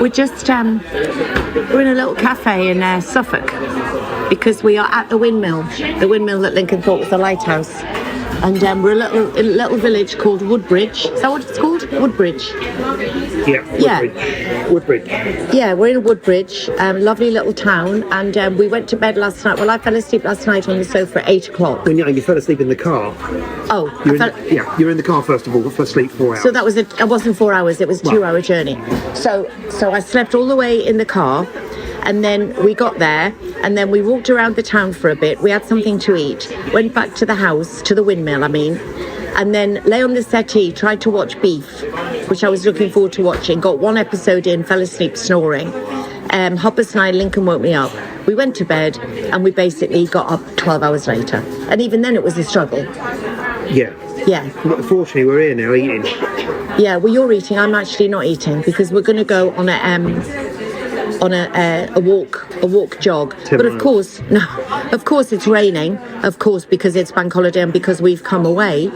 We're just we're in a little cafe in Suffolk because we are at the windmill that Lincoln thought was the lighthouse, and we're in a little village called Woodbridge. Is that what it's called? Woodbridge. Yeah. Woodbridge. Yeah, we're in Woodbridge, lovely little town, and we went to bed last night. Well, I fell asleep last night on the sofa at 8 o'clock. And you fell asleep in the car. Oh, you were in the car first of all for sleep 4 hours. So that was it wasn't 4 hours, it was a 2-hour journey. So I slept all the way in the car, and then we got there, and then we walked around the town for a bit. We had something to eat, went back to the house, to the windmill, and then lay on the settee, tried to watch Beef, which I was looking forward to watching. Got one episode in, fell asleep snoring. Hoppus and I, Lincoln woke me up. We went to bed, and we basically got up 12 hours later. And even then it was a struggle. Yeah. Fortunately, we're here now eating. Yeah, well, you're eating. I'm actually not eating because we're going to go on a walk jog. But of course it's raining. Of course, because it's bank holiday and because we've come away.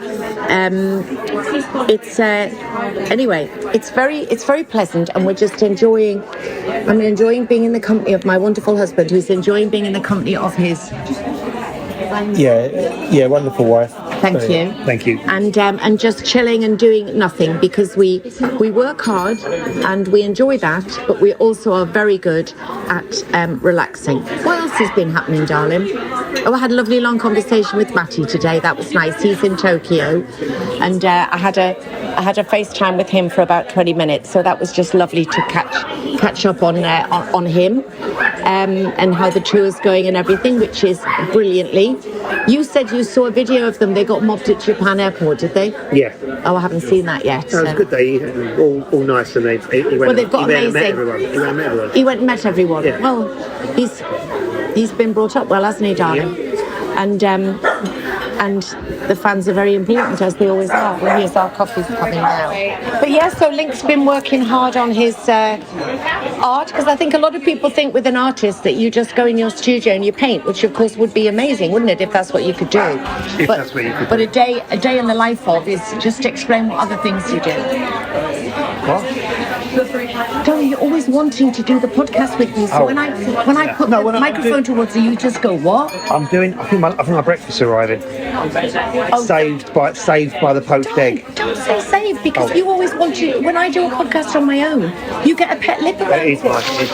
Anyway, it's very pleasant, and we're just enjoying. I'm enjoying being in the company of my wonderful husband, who's enjoying being in the company of his. Yeah, wonderful wife. Thank you. And just chilling and doing nothing, because we work hard and we enjoy that, but we also are very good at relaxing. What else has been happening, darling? Oh, I had a lovely long conversation with Matty today. That was nice. He's in Tokyo, and I had a FaceTime with him for about 20 minutes. So that was just lovely to catch up on him and how the tour's going and everything, which is brilliantly. You said you saw a video of them. They got mobbed at Japan Airport, did they? Yeah. Oh, I haven't seen that yet. That was a good day. All nice, and he went. Well, they've got amazing. He went and met everyone. Yeah. Well, he's been brought up well, hasn't he, darling? Yeah. And the fans are very important, as they always are. Well, here's our coffees coming now. But yeah, so Link's been working hard on his art, because I think a lot of people think with an artist that you just go in your studio and you paint, which of course would be amazing, wouldn't it, if that's what you could do? But a day in the life of is just explain what other things you do. What? Darling, you're always wanting to do the podcast with me, so when I put the microphone towards you, you just go, what? I think my breakfast's arriving. Saved by the poached egg. Don't say saved, because you always want to. When I do a podcast on my own, you get a pet lip around it. It's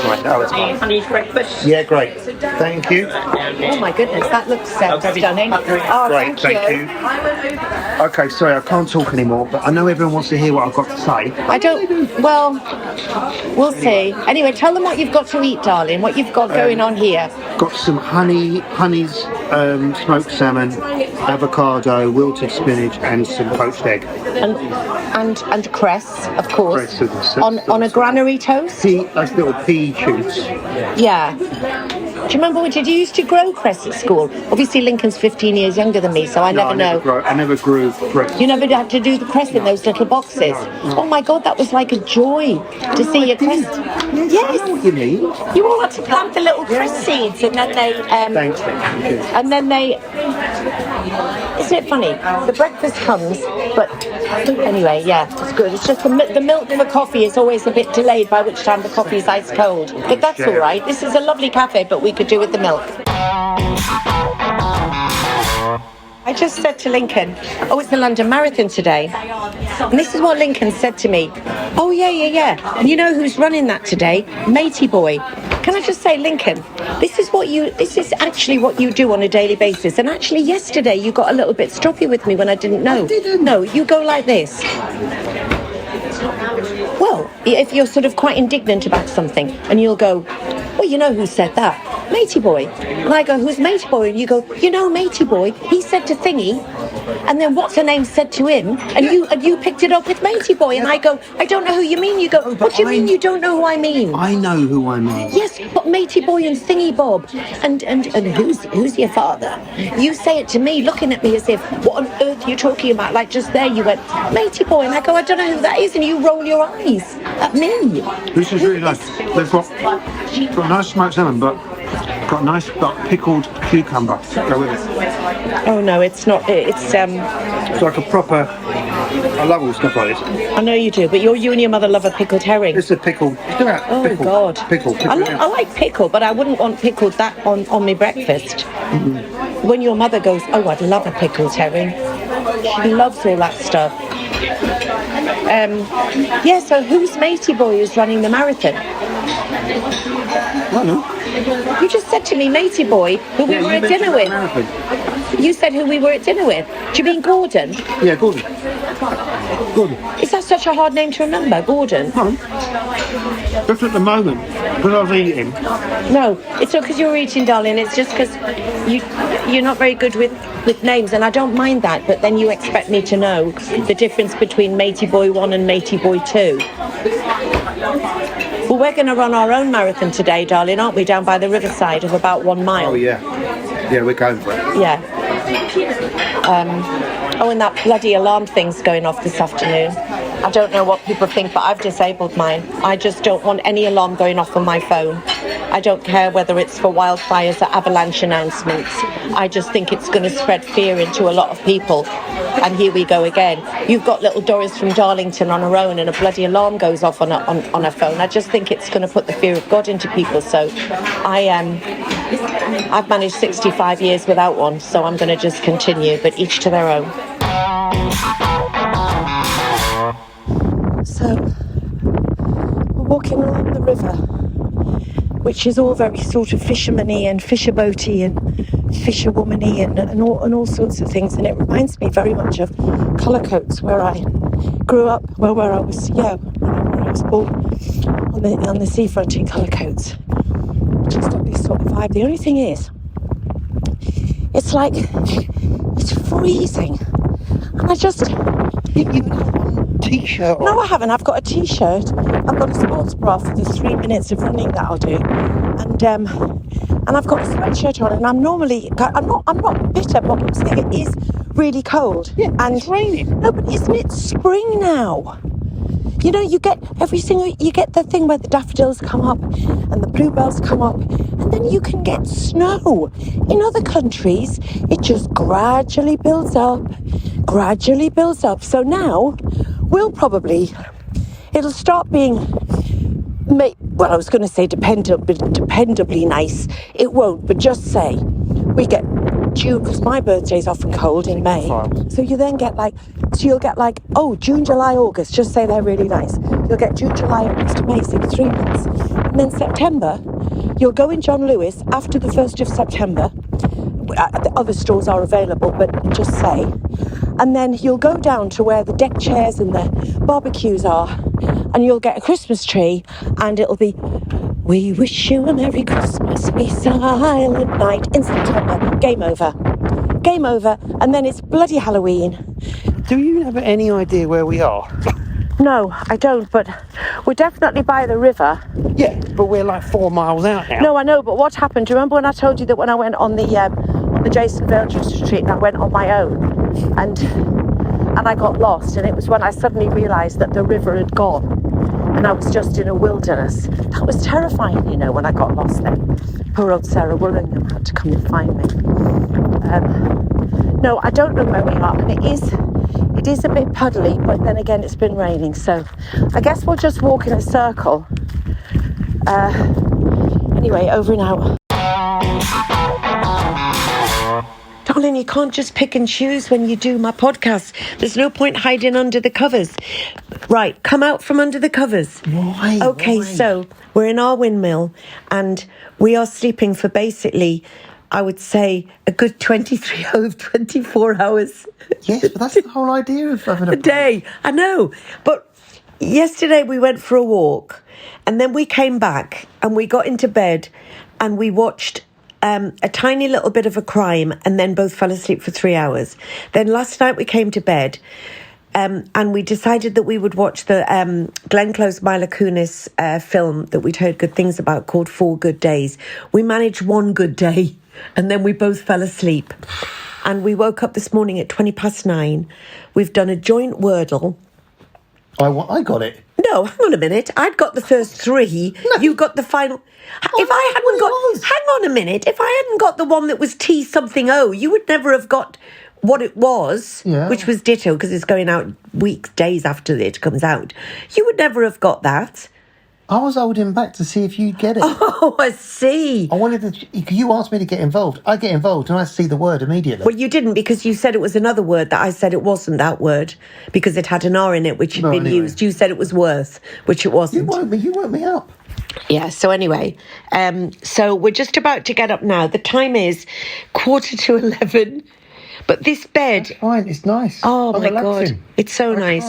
mine. Oh, it's mine. Honey breakfast. Yeah, great. Thank you. Oh my goodness, that looks stunning. Oh, great, thank you. Okay, sorry, I can't talk anymore, but I know everyone wants to hear what I've got to say. I don't. Well, we'll see. Anyway, tell them what you've got to eat, darling. What you've got going on here. Got some honey's smoked salmon, avocado, wilted spinach, and some poached egg. And cress, of course. Cress on a granary toast. Those little pea shoots. Yeah. Do you remember did you used to grow cress at school? Obviously, Lincoln's 15 years younger than me, so I never know. I never grew cress. You never had to do the cress in those little boxes. No. Oh my God, that was like a joy to see your cress. Yes. I know what you mean. You all had to plant the little cress seeds, and then they. Thanks. And then they. Isn't it funny? The breakfast comes, but anyway, yeah, it's good. It's just the milk for coffee is always a bit delayed, by which time the coffee is ice cold. But that's all right. This is a lovely cafe, but we could do with the milk. I just said to Lincoln, it's the London Marathon today. And this is what Lincoln said to me. Oh, yeah. And you know who's running that today? Matey Boy. Can I just say, Lincoln, this is actually what you do on a daily basis. And actually yesterday you got a little bit stroppy with me when I didn't know. I didn't. No, you go like this. Well, if you're sort of quite indignant about something, and you'll go, well, you know who said that? Matey Boy. And I go, who's Matey Boy? And you go, you know Matey Boy, he said to Thingy, and then what's her name said to him, and you picked it up with Matey Boy, and I go, I don't know who you mean. You go, what do you mean you don't know who I mean? I know who I mean. Yes, but Matey Boy and Thingy Bob, and who's your father? You say it to me, looking at me as if, what on earth are you talking about? Like just there you went, Matey Boy, and I go, I don't know who that is, and you roll your eyes at me. This is really nice. They've got nice smoked salmon, but got nice pickled cucumber. Go with it. Oh no, it's not. It's like a proper I love all stuff like this. I know you do, but you and your mother love a pickled herring. It's a pickle. Look at that. Oh, pickle. God. Pickle. I like pickle, but I wouldn't want pickled that on my breakfast. When your mother goes, oh, I'd love a pickled herring. She loves all that stuff. So who's matey boy who's running the marathon? I don't know. You just said to me, matey boy, who we were at dinner with. You said who we were at dinner with. Do you mean Gordon? Yeah, Gordon. Gordon. Is that such a hard name to remember, Gordon? No. Just at the moment, because I was eating. No, it's not because you're eating, darling. It's just because you're not very good with names, and I don't mind that, but then you expect me to know the difference between Matey Boy 1 and Matey Boy 2. Well, we're going to run our own marathon today, darling, aren't we, down by the riverside of about 1 mile? Oh, yeah. Yeah, we're going for it. Yeah. And that bloody alarm thing's going off this afternoon. I don't know what people think, but I've disabled mine. I just don't want any alarm going off on my phone. I don't care whether it's for wildfires or avalanche announcements. I just think it's going to spread fear into a lot of people. And here we go again. You've got little Doris from Darlington on her own and a bloody alarm goes off on her phone. I just think it's going to put the fear of God into people. So I've managed 65 years without one, so I'm going to just continue, but each to their own. So, we're walking along the river, which is all very sort of fisherman-y and fisher-boaty and fisherwoman-y and all sorts of things. And it reminds me very much of Cullercoats, where I grew up, where I was born on the seafront in Cullercoats. Just got this sort of vibe. The only thing is, it's like, it's freezing. And I just... You have one t-shirt on. No, I haven't. I've got a t-shirt. I've got a sports bra for the 3 minutes of running that I'll do. And I've got a sweatshirt on, and I'm not bitter, but I'm saying it is really cold. Yeah, and it's raining. No, but isn't it spring now? You know, you get the thing where the daffodils come up and the bluebells come up, and then you can get snow. In other countries, it just gradually builds up. So now, it'll start being, well, I was going to say dependably nice. It won't, but just say, we get June, because my birthday's often cold in May. So you then get you'll get June, July, August, just say they're really nice. You'll get June, July, August to May, so 3 months. And then September, you'll go in John Lewis after the 1st of September. The other stores are available, but just say. And then you'll go down to where the deck chairs and the barbecues are, and you'll get a Christmas tree, and it'll be, we wish you a Merry Christmas, be silent night, in September, game over, and then it's bloody Halloween. Do you have any idea where we are? No, I don't, but we're definitely by the river. Yeah, but we're like 4 miles out now. No, I know, but what happened? Do you remember when I told you that when I went on the Jason Veltridge retreat, and I went on my own, and I got lost, and it was when I suddenly realised that the river had gone, and I was just in a wilderness. That was terrifying, you know, when I got lost then. Poor old Sarah Willingham had to come and find me. No, I don't know where we are, and it is a bit puddly, but then again it's been raining, so I guess we'll just walk in a circle. Anyway, over and out. Darling, you can't just pick and choose when you do my podcast. There's no point hiding under the covers. Right, come out from under the covers. Why? Okay, Why? so we're in our windmill, and we are sleeping for basically, I would say, a good 24 hours. Yes, but that's the whole idea of having a day. I know. But yesterday we went for a walk, and then we came back and we got into bed and we watched a tiny little bit of a crime, and then both fell asleep for 3 hours. Then last night we came to bed and we decided that we would watch the Glenn Close Mila Kunis film that we'd heard good things about called 4 Good Days. We managed 1 good day, and then we both fell asleep. And we woke up this morning at 9:20. We've done a joint Wordle. I got it. No, hang on a minute. I'd got the first 3. No. You got the final. If I hadn't got, hang on a minute. If I hadn't got the one that was T something O, you would never have got what it was, Yeah. which was ditto because it's going out days after it comes out, you would never have got that. I was holding back to see if you'd get it. Oh, I see. I wanted to. You asked me to get involved. I get involved and I see the word immediately. Well, you didn't because you said it was another word that I said it wasn't that word because it had an R in it, which had been used. You said it was worth, which it wasn't. You woke me up. Yeah, so anyway, so we're just about to get up now. The time is 11:15, but this bed... That's fine, it's nice. Oh, I'm my relaxing. God, it's so nice.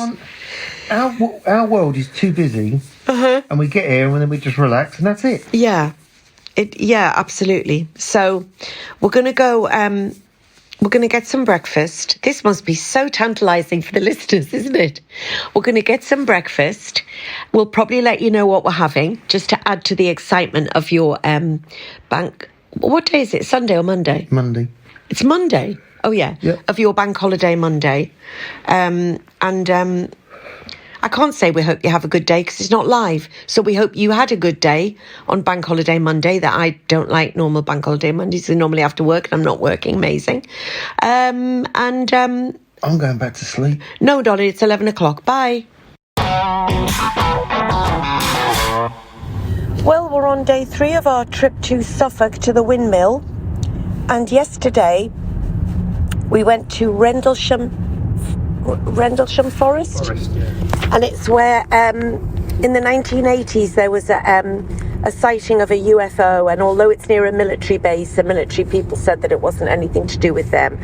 Our world is too busy, and we get here and then we just relax, and that's it. Yeah, absolutely. So we're going to go... we're going to get some breakfast. This must be so tantalising for the listeners, isn't it? We're going to get some breakfast. We'll probably let you know what we're having, just to add to the excitement of your bank... What day is it? Sunday or Monday? Monday. It's Monday? Oh, yeah. Yep. Of your bank holiday Monday. I can't say we hope you have a good day because it's not live. So we hope you had a good day on Bank Holiday Monday. That I don't like normal Bank Holiday Mondays. I normally have to work and I'm not working. Amazing. I'm going back to sleep. No, darling, it's 11 o'clock. Bye. Well, we're on day 3 of our trip to Suffolk to the windmill. And yesterday we went to Rendlesham Forest. And it's where in the 1980s there was a sighting of a UFO, and although it's near a military base, the military people said that it wasn't anything to do with them.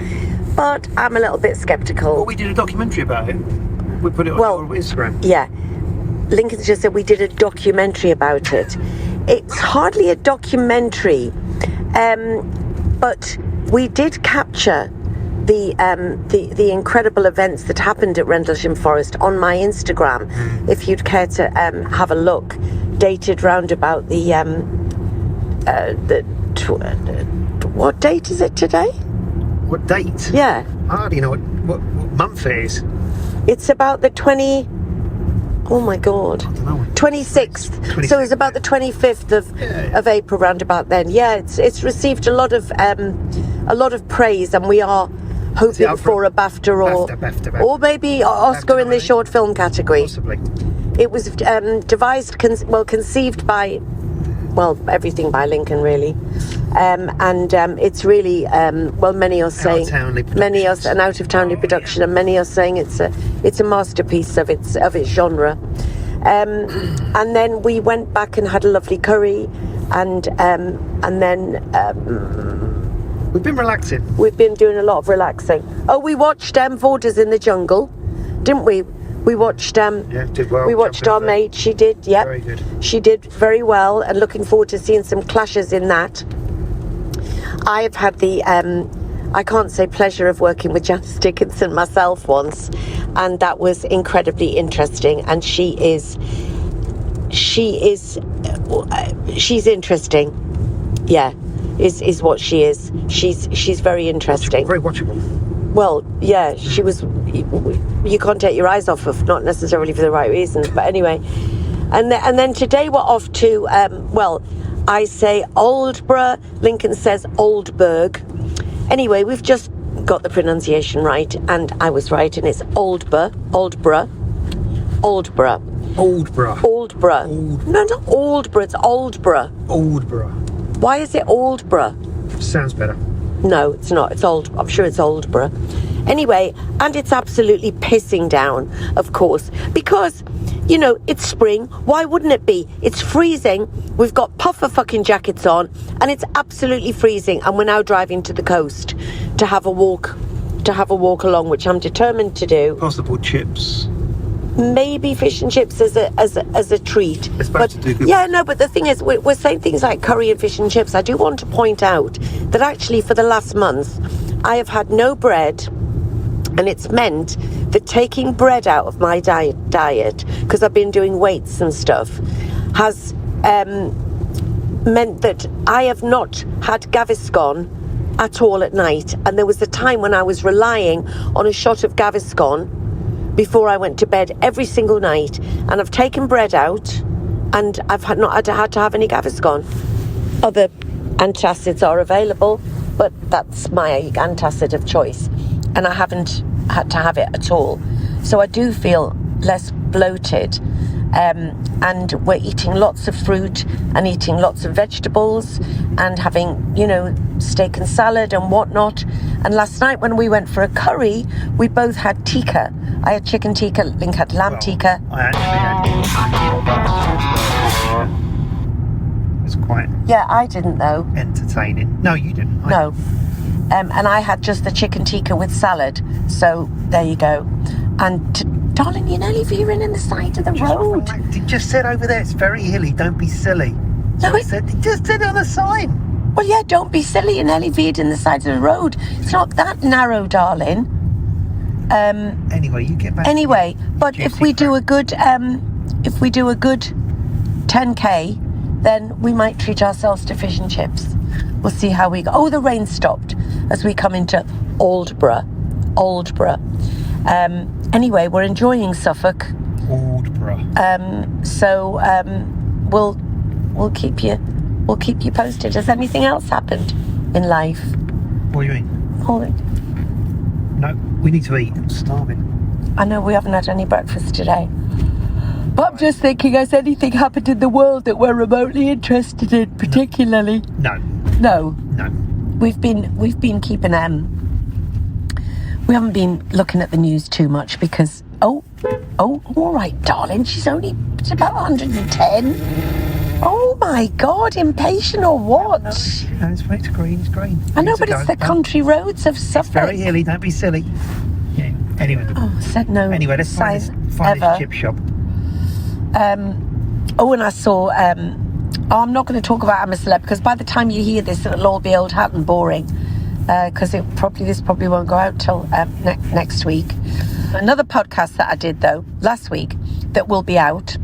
But I'm a little bit sceptical. Well, we did a documentary about it. We put it on Instagram. Yeah. Lincoln's just said we did a documentary about it. It's hardly a documentary, but we did capture the incredible events that happened at Rendlesham Forest on my Instagram. If you'd care to have a look, dated round about what date is it today? What date? Yeah. I hardly know what month it is. It's about the 20... Oh my God. 26th. So it's about the 25th of April, round about then. Yeah, it's received a lot of praise, and we are hoping for a BAFTA or maybe Oscar in the short film category. Possibly. It was conceived by, everything by Lincoln really, and it's really many are saying an out of town production, and many are saying it's a masterpiece of its genre. And then we went back and had a lovely curry, and then. We've been relaxing. We've been doing a lot of relaxing. Oh, we watched Borders in the Jungle, didn't we? We watched. Did well. We watched our mate. She did. Yep. Very good. She did very well, and looking forward to seeing some clashes in that. I've had the I can't say pleasure of working with Janice Dickinson myself once, and that was incredibly interesting. And she's interesting. Yeah. Is what she is. She's very interesting. Very watchable. Well, yeah, she was. You can't take your eyes off of, not necessarily for the right reasons, but anyway. And then today we're off to. I say Oldborough. Lincoln says Oldburg. Anyway, we've just got the pronunciation right, and I was right, and it's Oldborough. No, not Oldborough. It's Oldborough. Why is it Oldborough? Sounds better. No, it's not. It's old. I'm sure it's Oldborough. Anyway, and it's absolutely pissing down, of course, because, it's spring. Why wouldn't it be? It's freezing. We've got puffer fucking jackets on, and it's absolutely freezing. And we're now driving to the coast to have a walk along, which I'm determined to do. Possible chips. Maybe fish and chips as a treat. But the thing is, we're saying things like curry and fish and chips. I do want to point out that actually for the last month I have had no bread, and it's meant that taking bread out of my diet, because I've been doing weights and stuff, has meant that I have not had Gaviscon at all at night. And there was a time when I was relying on a shot of Gaviscon before I went to bed every single night, and I've taken bread out, and I've not had to have any Gaviscon. Other antacids are available, but that's my antacid of choice. and I haven't had to have it at all. So I do feel less bloated. And we're eating lots of fruit and eating lots of vegetables and having, steak and salad and whatnot. And last night when we went for a curry, we both had tikka. I had chicken tikka, Link had lamb tikka. I actually had it was quite... Yeah, I didn't though. Entertaining. No, you didn't. No. And I had just the chicken tikka with salad. So there you go. And darling, you're nearly veering in the side of the road. You just said over there it's very hilly. Don't be silly. No, it just said on the sign. Well, yeah, don't be silly. You nearly veered in the side of the road. It's not that narrow, darling. Anyway, you get back. Anyway, but if we do a good 10k, then we might treat ourselves to fish and chips. We'll see how we go. Oh, the rain stopped as we come into Aldborough. Anyway, we're enjoying Suffolk. Aldborough. So we'll keep you posted. Has anything else happened in life? What do you mean? No, we need to eat. I'm starving. I know we haven't had any breakfast today. But I'm just thinking, has anything happened in the world that we're remotely interested in, particularly? No. We've been keeping we haven't been looking at the news too much because all right, darling, it's about 110. Oh my God, impatient or what? No, it's green. It's green. I know, but it's the country roads of Suffolk. It's very hilly. Don't be silly. Yeah. Anyway. Oh, said no. Anyway, let's find this chip shop. And I saw. I'm not going to talk about I'm a Celeb because by the time you hear this, it'll all be old hat and boring. Because this probably won't go out till next week. Another podcast that I did though last week that will be out.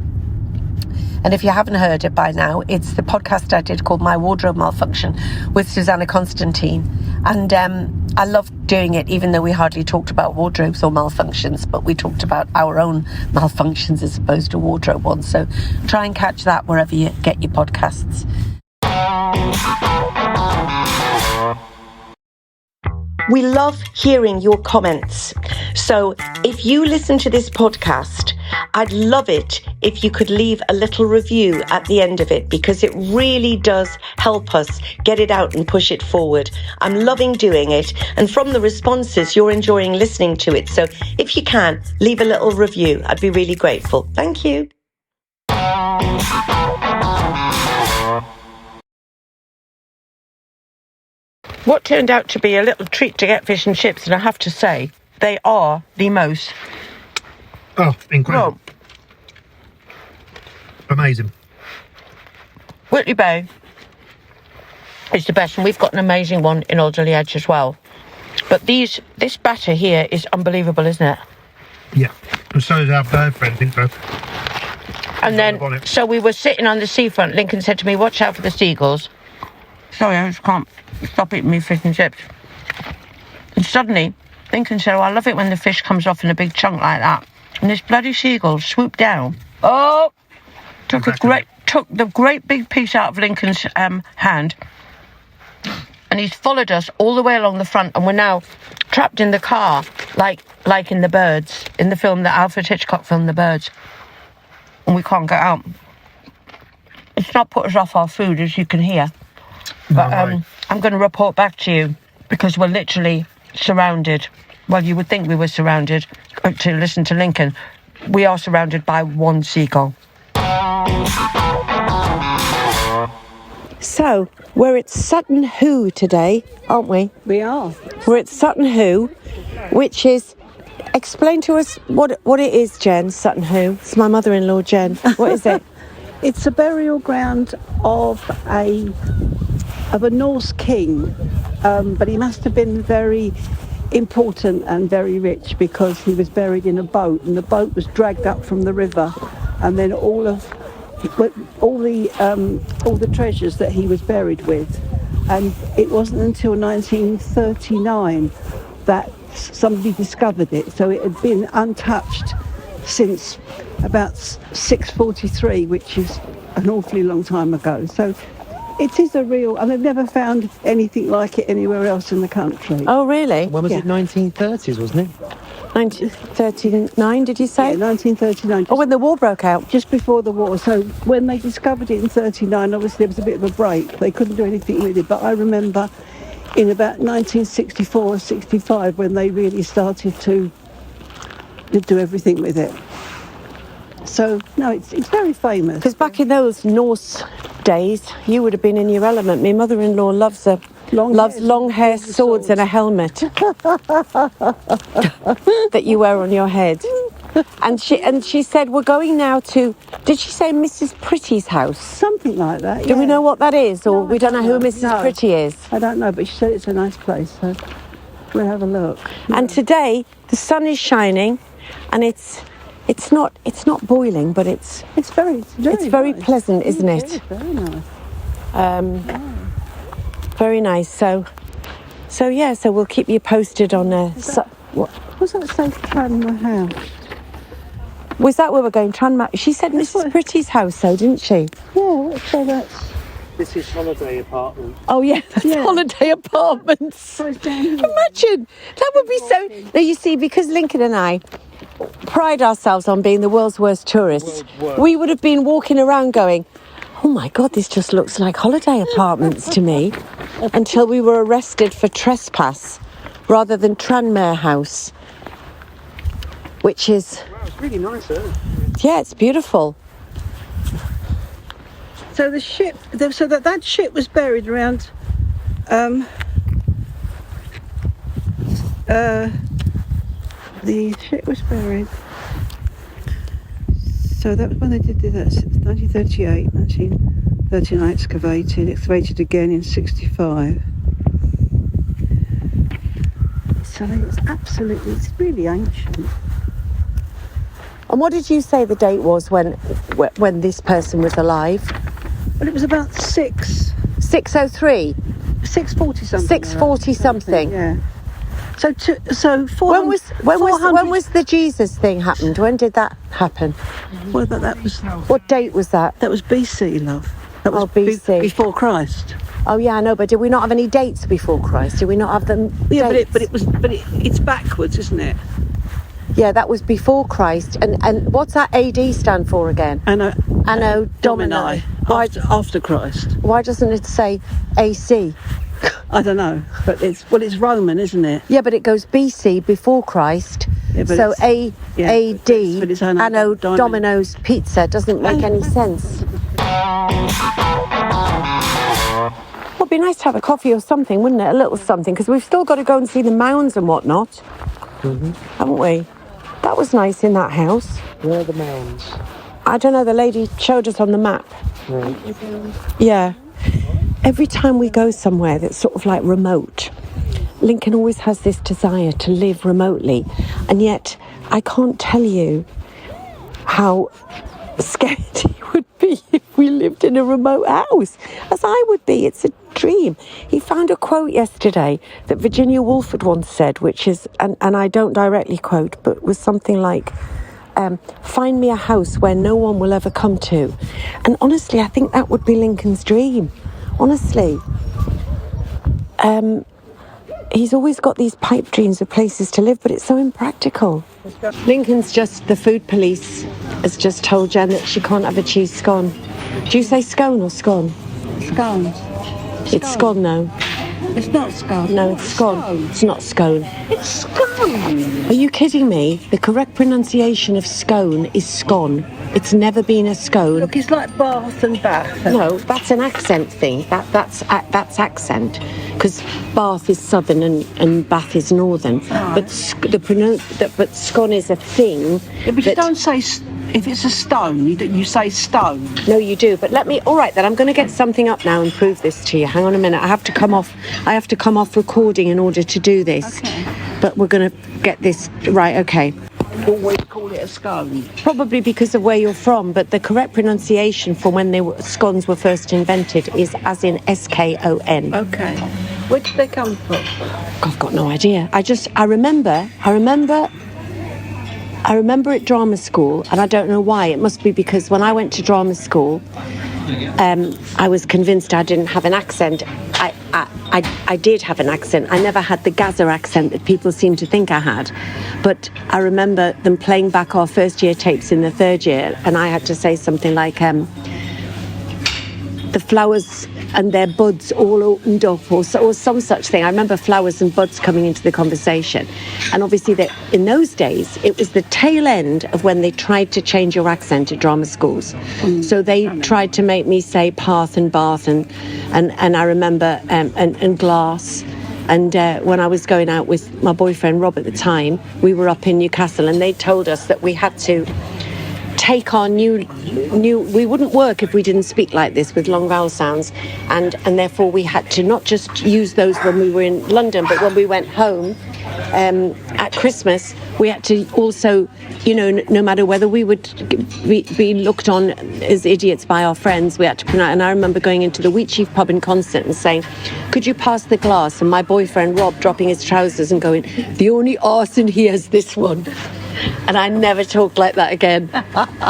And if you haven't heard it by now, it's the podcast I did called My Wardrobe Malfunction with Susanna Constantine. And I loved doing it, even though we hardly talked about wardrobes or malfunctions, but we talked about our own malfunctions as opposed to wardrobe ones. So try and catch that wherever you get your podcasts. We love hearing your comments. So if you listen to this podcast, I'd love it if you could leave a little review at the end of it, because it really does help us get it out and push it forward. I'm loving doing it. And from the responses, you're enjoying listening to it. So if you can, leave a little review. I'd be really grateful. Thank you. What turned out to be a little treat to get fish and chips, and I have to say, they are the most... Oh, incredible. Well, amazing. Whitley Bay is the best, and we've got an amazing one in Alderley Edge as well. But this batter here is unbelievable, isn't it? Yeah, and so is our bird friend, I think so. And then, so we were sitting on the seafront. Lincoln said to me, watch out for the seagulls. Sorry, I just can't stop eating me fish and chips. And suddenly, Lincoln said, I love it when the fish comes off in a big chunk like that. And this bloody seagull swooped down. Oh! Took the great big piece out of Lincoln's hand. And he's followed us all the way along the front. And we're now trapped in the car, like in The Birds, in the film that Alfred Hitchcock filmed, The Birds. And we can't get out. It's not put us off our food, as you can hear. But I'm going to report back to you because we're literally surrounded. Well, you would think we were surrounded to listen to Lincoln. We are surrounded by one seagull. So, we're at Sutton Hoo today, aren't we? We are. We're at Sutton Hoo, which is... Explain to us what it is, Jen, Sutton Hoo. It's my mother-in-law, Jen. What is it? It's a burial ground of a Norse king, but he must have been very important and very rich because he was buried in a boat, and the boat was dragged up from the river, and then all the treasures that he was buried with. And it wasn't until 1939 that somebody discovered it, so it had been untouched since about 643, which is an awfully long time ago. So It is a real, and they've never found anything like it anywhere else in the country. Oh, really? When was it? 1930s, wasn't it? 1939, did you say? Yeah, 1939. Oh, when the war broke out. Just before the war. So when they discovered it in 39, obviously there was a bit of a break. They couldn't do anything with it. But I remember in about 1964 or 65 when they really started to do everything with it. So, no, it's very famous. Because back in those Norse days, you would have been in your element. My mother-in-law loves long hair, swords and a helmet that you wear on your head. And she said, we're going now to, did she say Mrs. Pretty's house? Something like that, Do we know what that is? Or we don't know who Mrs. No. Pretty is? I don't know, but she said it's a nice place, so we'll have a look. And today, the sun is shining and it's not boiling, but it's very nice. pleasant, isn't it? It is very nice. Very nice. So we'll keep you posted on What was that say Tranmere House? Was that where we're going? She said Mrs. Pretty's house, though, didn't she? Yeah, so that's... This is holiday apartment. Oh, yeah, that's holiday apartments. So it's down here. Imagine. That would be so... Now, you see, because Lincoln and I pride ourselves on being the world's worst tourists, we would have been walking around going, oh, my God, this just looks like holiday apartments to me, until we were arrested for trespass rather than Tranmere House, which is... Wow, it's really nice, isn't it? Yeah, it's beautiful. So the ship, so that ship was buried around, the ship was buried. So that was when they did that, 1938, 1939 excavated again in 65. So it's really ancient. And what did you say the date was when this person was alive? Well, it was about 603. 640 something. 640 something. Yeah. So 400. When was the Jesus thing happened? When did that happen? Well, that was. What date was that? That was BC, love. That was BC. Before Christ. Oh yeah, I know, but did we not have any dates before Christ? Did we not have them? Yeah, dates? but it's backwards, isn't it? Yeah, that was before Christ. And what's that AD stand for again? Anno Domini. Why after Christ? Why doesn't it say AC? I don't know, but it's Roman, isn't it? Yeah, but it goes BC before Christ. Yeah, so AD but it's Anno Domino's Pizza doesn't make any sense. Well, it'd be nice to have a coffee or something, wouldn't it? A little something, because we've still got to go and see the mounds and whatnot, haven't we? That was nice in that house. Where are the mounds? I don't know, the lady showed us on the map. Right. Yeah. Every time we go somewhere that's sort of like remote, Lincoln always has this desire to live remotely. And yet, I can't tell you how scared he would be if we lived in a remote house, as I would be. It's a dream. He found a quote yesterday that Virginia Woolf had once said, which is, and I don't directly quote, but was something like, find me a house where no one will ever come to. And honestly, I think that would be Lincoln's dream. Honestly. He's always got these pipe dreams of places to live, but it's so impractical. Lincoln's the food police has just told Jen that she can't have a cheese scone. Do you say scone or scone? Scone. It's scone, though. It's not scone. No, it's scone. It's not scone. It's scone. Are you kidding me? The correct pronunciation of scone is scone. It's never been a scone. Look, it's like Bath and Bath. No, that's an accent thing. That's accent, because Bath is southern and Bath is northern. Right. But scone is a thing. Yeah, but you don't say if it's a stone. You say stone. No, you do. But all right, then I'm going to get something up now and prove this to you. Hang on a minute. I have to come off recording in order to do this. Okay. But we're going to get this right. Okay. Always call it a scone. Probably because of where you're from, but the correct pronunciation for when scones were first invented is as in S-K-O-N. Okay. Where did they come from? I've got no idea. I remember at drama school, and I don't know why. It must be because when I went to drama school, I was convinced I didn't have an accent. I did have an accent. I never had the Gaza accent that people seem to think I had. But I remember them playing back our first year tapes in the third year, and I had to say something like, the flowers and their buds all opened up, or some such thing. I remember flowers and buds coming into the conversation. And obviously in those days, it was the tail end of when they tried to change your accent at drama schools. So they tried to make me say path and bath, and I remember, and glass. And when I was going out with my boyfriend Rob at the time, we were up in Newcastle, and they told us that we had to take our new we wouldn't work if we didn't speak like this with long vowel sounds, and therefore we had to not just use those when we were in London, but when we went home at Christmas, we had to also, no matter whether we would be looked on as idiots by our friends, we had to pronounce. And I remember going into the Wheatsheaf pub in Constant and saying, "Could you pass the glass?" And my boyfriend Rob dropping his trousers and going, "The only arse in here is this one." And I never talked like that again.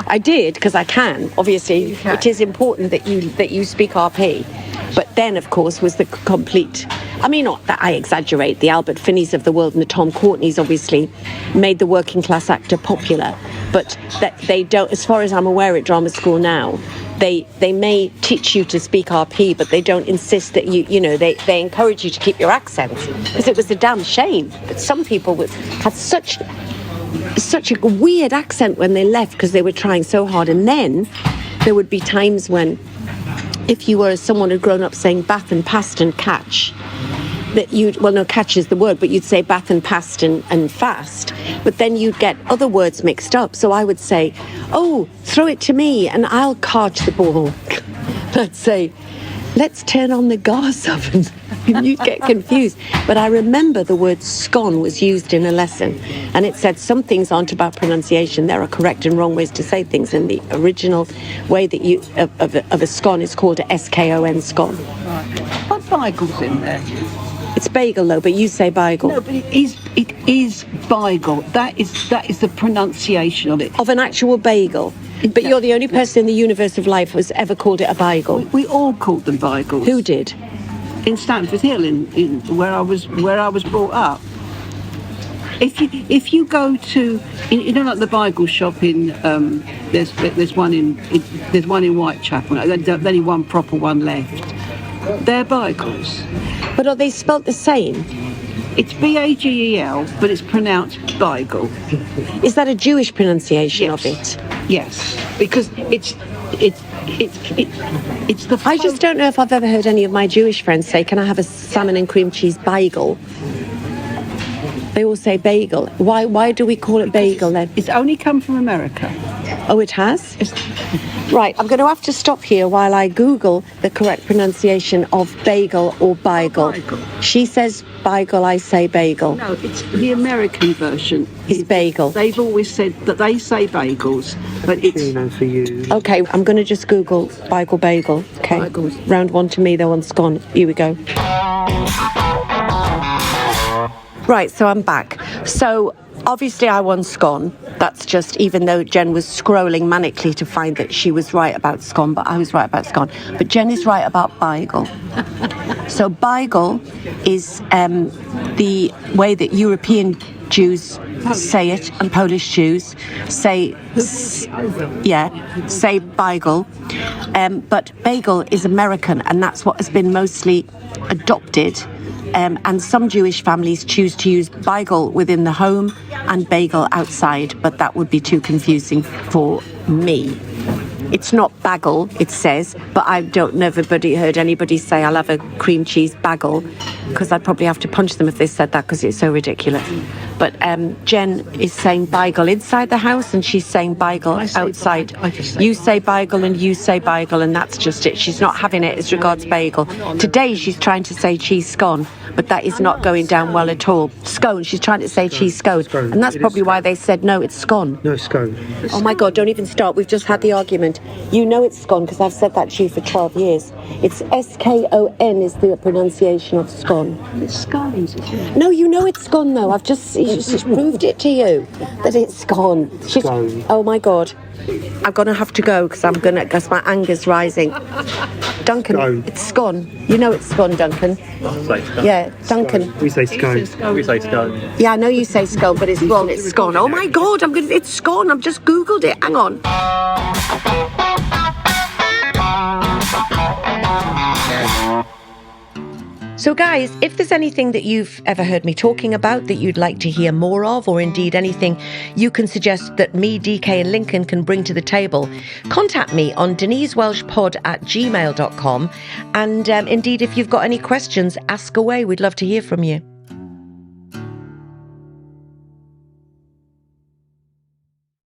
I did, because I can. Obviously, it is important that you speak RP. But then, of course, was the complete... I mean, not that I exaggerate. The Albert Finneys of the world and the Tom Courtneys obviously made the working class actor popular. But that they don't, as far as I'm aware at drama school now, they may teach you to speak RP, but they don't insist that they encourage you to keep your accent. Because it was a damn shame that some people had such a weird accent when they left because they were trying so hard. And then there would be times when, if you were someone who'd grown up saying bath and past and catch, that catch is the word, but you'd say bath and past and fast, but then you'd get other words mixed up. So I would say, "Oh, throw it to me and I'll catch the ball." Let's say, "Let's turn on the gas oven." You'd get confused. But I remember the word scone was used in a lesson, and it said some things aren't about pronunciation. There are correct and wrong ways to say things, and the original way that you of a scone is called a SKON scone. Right. What beigel's in there? It's bagel though, but you say beigel. No, but it is beigel. That is the pronunciation of it. Of an actual bagel. But you're the only person in the universe of life who's ever called it a beigel. We all called them beigels. Who did? In Stamford Hill, in where I was brought up. If you go to like the beigel shop in there's one in Whitechapel. There's only one proper one left. They're beigels. But are they spelt the same? It's BAGEL, but it's pronounced beigel. Is that a Jewish pronunciation of it? Yes, because it's the. I just don't know if I've ever heard any of my Jewish friends say, "Can I have a salmon and cream cheese bagel?" They all say bagel. Why do we call it bagel then? It's only come from America. Oh, it has? Right, I'm going to have to stop here while I Google the correct pronunciation of bagel or beigel. She says beigel, I say bagel. No, it's the American version. It's bagel. They've always said that they say bagels, but it's... for you. Okay, I'm going to just Google beigel, bagel. Okay, Bagels. Round one to me, though, on scone. Here we go. Right, so I'm back. So obviously I won scone. That's just, even though Jen was scrolling manically to find that she was right about scone, but I was right about scone. But Jen is right about beigel. So beigel is the way that European Jews say it, and Polish Jews say beigel. But bagel is American, and that's what has been mostly adopted. And some Jewish families choose to use beigel within the home and bagel outside, but that would be too confusing for me. It's not bagel, it says, but I don't never heard anybody say I'll have a cream cheese bagel, because I'd probably have to punch them if they said that, because it's so ridiculous. But Jen is saying beigel inside the house, and she's saying beigel outside. You say beigel and you say beigel, and that's just it. She's not having it as regards bagel. Today she's trying to say cheese scone, but that is not going down well at all. Scone, she's trying to say cheese scone, and that's probably why they said no, it's scone. No, scone. Oh my God, don't even start. We've just had the argument. You know it's scone because I've said that to you for 12 years. It's SKON is the pronunciation of scone. It's scones, isn't it? No, you know it's scone though. I've just she's proved it to you that it's scone. Scone. Oh my God. I'm going to have to go because my anger's rising. Duncan, Scone. it's scone. You know it's scone, Duncan. Yeah, Duncan. We say scone. We say scone. Yeah, I know you say scone, but it's wrong. It's scone. Oh my God, it's scone. I've just Googled it. Hang on. So guys, if there's anything that you've ever heard me talking about that you'd like to hear more of, or indeed anything you can suggest that me, DK and Lincoln can bring to the table, contact me on denisewelshpod@gmail.com. And indeed, if you've got any questions, ask away. We'd love to hear from you.